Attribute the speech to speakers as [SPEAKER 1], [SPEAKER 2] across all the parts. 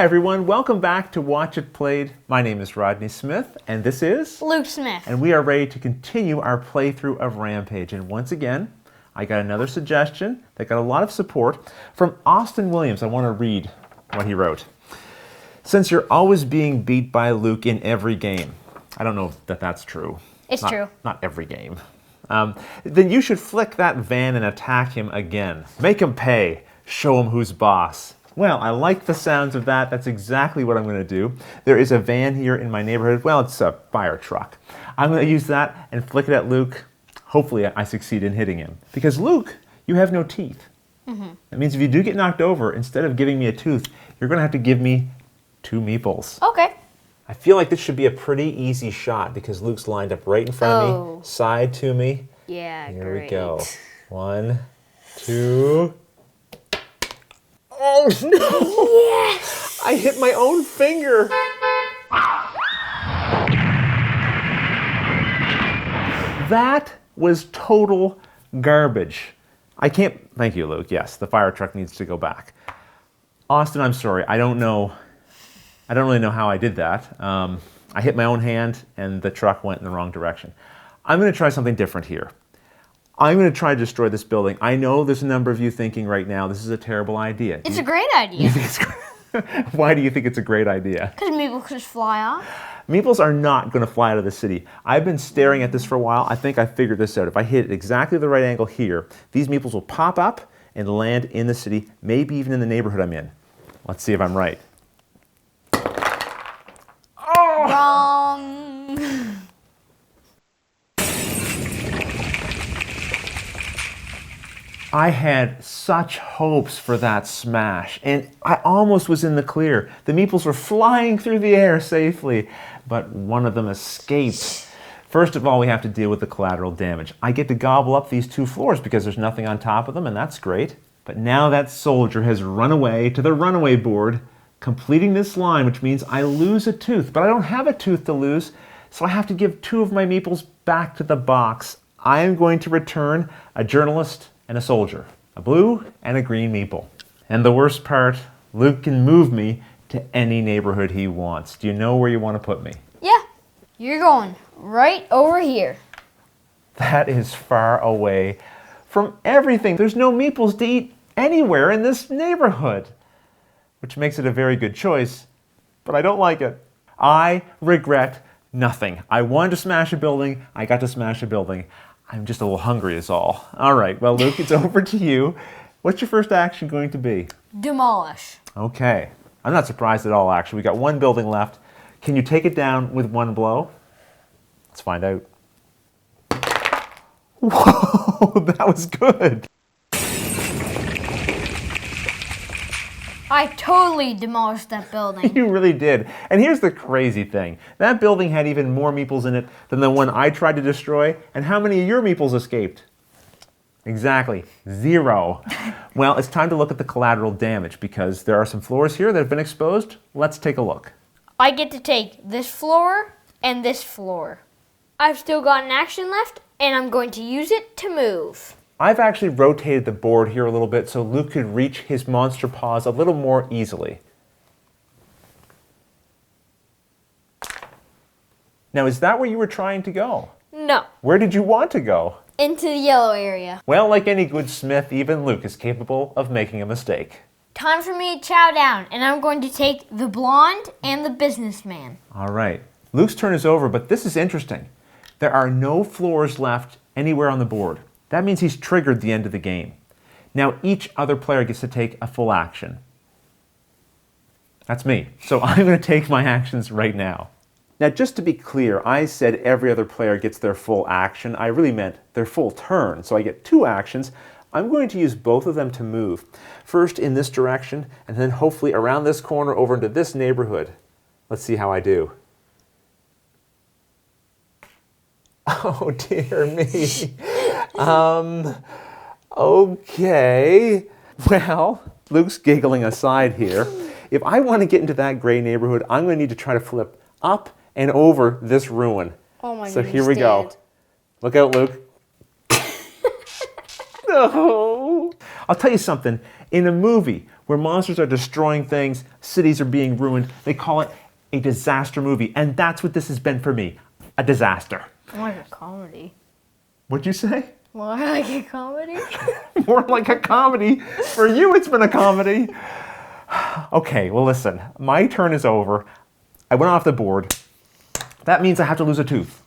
[SPEAKER 1] Hi everyone, welcome back to Watch It Played. My name is Rodney Smith, and this is
[SPEAKER 2] Luke Smith.
[SPEAKER 1] And we are ready to continue our playthrough of Rampage. And once again, I got another suggestion that got a lot of support from Austin Williams. I want to read what he wrote. Since you're always being beat by Luke in every game, I don't know that that's true.
[SPEAKER 2] It's true.
[SPEAKER 1] Not every game. Then you should flick that van and attack him again. Make him pay. Show him who's boss. Well, I like the sounds of that. That's exactly what I'm going to do. There is a van here in my neighborhood. Well, it's a fire truck. I'm going to use that and flick it at Luke. Hopefully I succeed in hitting him. Because Luke, you have no teeth. That means if you do get knocked over, instead of giving me a tooth, you're going to have to give me 2 meeples.
[SPEAKER 2] Okay.
[SPEAKER 1] I feel like this should be a pretty easy shot because Luke's lined up right in front of me, side to me.
[SPEAKER 2] Yeah,
[SPEAKER 1] Here
[SPEAKER 2] great.
[SPEAKER 1] we go. 1, 2. Oh no! Yes! I hit my own finger. That was total garbage. I can't. Thank you, Luke. Yes, the fire truck needs to go back. Austin, I'm sorry. I don't really know how I did that. I hit my own hand and the truck went in the wrong direction. I'm going to try something different here. I'm going to try to destroy this building. I know there's a number of you thinking right now, this is a terrible idea.
[SPEAKER 2] It's a great idea.
[SPEAKER 1] Why do you think it's a great idea?
[SPEAKER 2] Because Meeple could just fly off.
[SPEAKER 1] Meeples are not going to fly out of the city. I've been staring at this for a while. I think I figured this out. If I hit exactly the right angle here, these Meeples will pop up and land in the city, maybe even in the neighborhood I'm in. Let's see if I'm right. Oh!
[SPEAKER 2] Wrong.
[SPEAKER 1] I had such hopes for that smash, and I almost was in the clear. The Meeples were flying through the air safely, but one of them escaped. First of all, we have to deal with the collateral damage. I get to gobble up these 2 floors because there's nothing on top of them, and that's great. But now that soldier has run away to the runaway board, completing this line, which means I lose a tooth, but I don't have a tooth to lose, so I have to give 2 of my Meeples back to the box. I am going to return a journalist and a soldier, a blue and a green Meeple. And the worst part, Luke can move me to any neighborhood he wants. Do you know where you want to put me?
[SPEAKER 2] Yeah, you're going right over here.
[SPEAKER 1] That is far away from everything. There's no Meeples to eat anywhere in this neighborhood, which makes it a very good choice, but I don't like it. I regret nothing. I wanted to smash a building. I got to smash a building. I'm just a little hungry is all. All right, well, Luke, it's over to you. What's your first action going to be?
[SPEAKER 2] Demolish.
[SPEAKER 1] Okay. I'm not surprised at all, actually. We got 1 building left. Can you take it down with 1 blow? Let's find out. Whoa, that was good.
[SPEAKER 2] I totally demolished that building.
[SPEAKER 1] You really did. And here's the crazy thing. That building had even more Meeples in it than the one I tried to destroy. And how many of your Meeples escaped? Exactly, 0. Well, it's time to look at the collateral damage because there are some floors here that have been exposed. Let's take a look.
[SPEAKER 2] I get to take this floor and this floor. I've still got an action left, and I'm going to use it to move.
[SPEAKER 1] I've actually rotated the board here a little bit so Luke could reach his monster paws a little more easily. Now, is that where you were trying to go?
[SPEAKER 2] No.
[SPEAKER 1] Where did you want to go?
[SPEAKER 2] Into the yellow area.
[SPEAKER 1] Well, like any good smith, even Luke is capable of making a mistake.
[SPEAKER 2] Time for me to chow down, and I'm going to take the blonde and the businessman.
[SPEAKER 1] All right. Luke's turn is over, but this is interesting. There are no floors left anywhere on the board. That means he's triggered the end of the game. Now each other player gets to take a full action. That's me. So I'm going to take my actions right now. Now just to be clear, I said every other player gets their full action. I really meant their full turn. So I get 2 actions. I'm going to use both of them to move. First in this direction, and then hopefully around this corner over into this neighborhood. Let's see how I do. Oh dear me. Okay. Well, Luke's giggling aside here. If I want to get into that gray neighborhood, I'm going to need to try to flip up and over this ruin.
[SPEAKER 2] Oh my goodness,
[SPEAKER 1] so here we go.
[SPEAKER 2] Dad.
[SPEAKER 1] Look out, Luke. No. I'll tell you something. In a movie where monsters are destroying things, cities are being ruined. They call it a disaster movie, and that's what this has been for me, a disaster.
[SPEAKER 2] More like a comedy.
[SPEAKER 1] What'd you say?
[SPEAKER 2] More like a comedy?
[SPEAKER 1] More like a comedy. For you, it's been a comedy. Okay, well listen, my turn is over. I went off the board. That means I have to lose a tooth.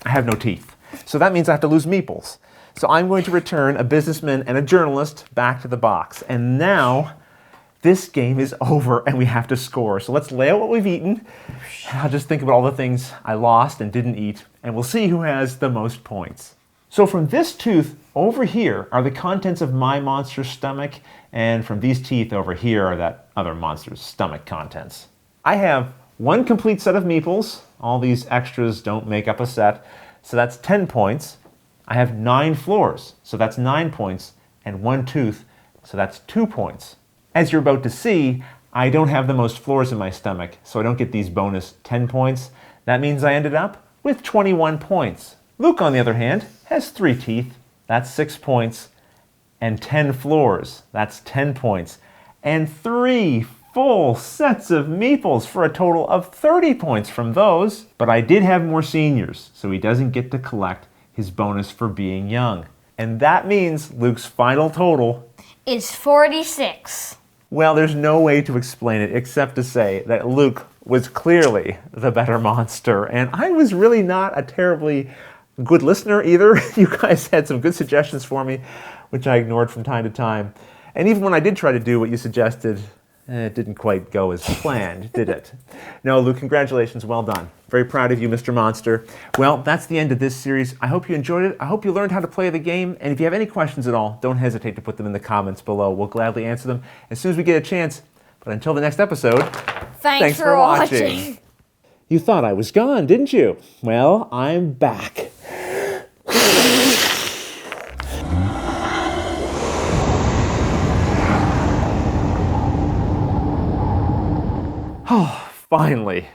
[SPEAKER 1] I have no teeth. So that means I have to lose Meeples. So I'm going to return a businessman and a journalist back to the box. And now, this game is over and we have to score. So let's lay out what we've eaten. I'll just think about all the things I lost and didn't eat, and we'll see who has the most points. So from this tooth over here are the contents of my monster's stomach, and from these teeth over here are that other monster's stomach contents. I have one complete set of Meeples. All these extras don't make up a set, so that's 10 points. I have 9 floors, so that's 9 points, and 1 tooth, so that's 2 points. As you're about to see, I don't have the most floors in my stomach, so I don't get these bonus 10 points. That means I ended up with 21 points. Luke, on the other hand, has 3 teeth, that's 6 points, and 10 floors, that's 10 points, and 3 full sets of Meeples for a total of 30 points from those. But I did have more seniors, so he doesn't get to collect his bonus for being young. And that means Luke's final total
[SPEAKER 2] is 46.
[SPEAKER 1] Well, there's no way to explain it except to say that Luke was clearly the better monster, and I was really not a terribly good listener either. You guys had some good suggestions for me, which I ignored from time to time. And even when I did try to do what you suggested, it didn't quite go as planned, did it? No, Luke, congratulations, well done. Very proud of you, Mr. Monster. Well, that's the end of this series. I hope you enjoyed it. I hope you learned how to play the game. And if you have any questions at all, don't hesitate to put them in the comments below. We'll gladly answer them as soon as we get a chance. But until the next episode,
[SPEAKER 2] thanks for watching.
[SPEAKER 1] You thought I was gone, didn't you? Well, I'm back. Oh, finally.